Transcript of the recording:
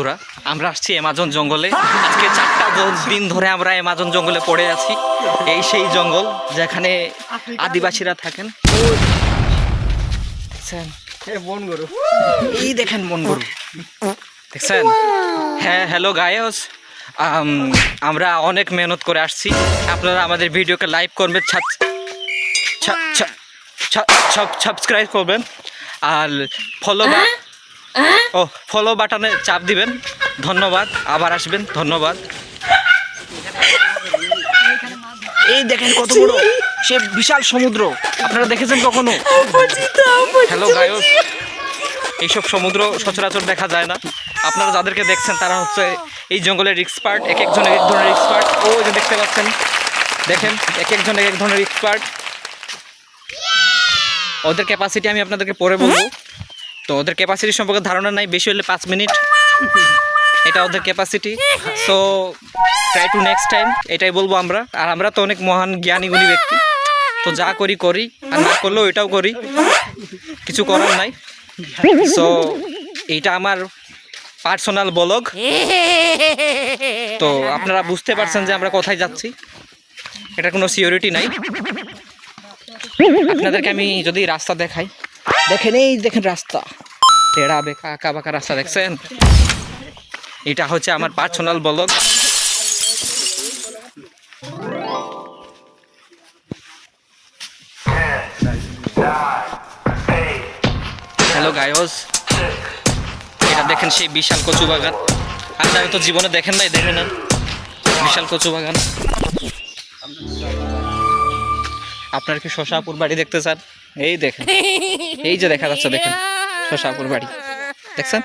বন্ধুরা, আমরা আসছি অ্যামাজন জঙ্গলে। আজকে 4টা দিন ধরে আমরা অ্যামাজন জঙ্গলে পড়ে আছি। এই সেই জঙ্গল যেখানে আদিবাসীরা থাকেন। এই দেখেন বনগরু দেখছেন। হ্যাঁ, হ্যালো গায়স, আমরা অনেক মেহনত করে আসছি। আপনারা আমাদের ভিডিওকে লাইক করবেন, সাবস্ক্রাইব করবেন আর ফলো বাটনে চাপ দিবেন। ধন্যবাদ, আবার আসবেন। ধন্যবাদ। এই দেখেন কত বড় সে বিশাল সমুদ্র, আপনারা দেখেছেন কখনো? হ্যালো গায়স, এইসব সমুদ্র সচরাচর দেখা যায় না। আপনারা যাদেরকে দেখছেন তারা হচ্ছে এই জঙ্গলের এক্সপার্ট। এক একজন এক এক ধরনের এক্সপার্ট। ও যে দেখতে পাচ্ছেন, দেখেন এক একজন এক এক ধরনের এক্সপার্ট। ওদের ক্যাপাসিটি আমি আপনাদেরকে পরে বলবো। তো ওদের ক্যাপাসিটি সম্পর্কে ধারণা নাই, বেশি হলে 5 মিনিট, এটা ওদের capacity. So try to next time, এটাই বলবো আমরা। আর আমরা তো অনেক মহান জ্ঞানী গুণী ব্যক্তি, তো যা করি করি, আর না করলেও এটাও করি, কিছু করার নাই। সো এইটা আমার পার্সোনাল ব্লগ। তো আপনারা বুঝতে পারছেন যে আমরা কোথায় যাচ্ছি। এটা কোনো সিওরিটি নাই। আপনাদেরকে আমি যদি রাস্তা দেখাই, দেখেন এই দেখেন রাস্তা, টেড়া বেঁকা আঁকা বাঁকা রাস্তা দেখছেন। এটা হচ্ছে আমার পার্সোনাল ব্লগ। হ্যালো গায়স, এটা দেখেন সেই বিশাল কচু বাগান। আপনারা তো জীবনে দেখেন নাই, দেখে নেন বিশাল কচু বাগান। আপনার কি শশাপুর বাড়ি দেখতে চান? এই দেখেন, এই যে দেখা যাচ্ছে, দেখেন শশাপুর বাড়ি দেখছেন।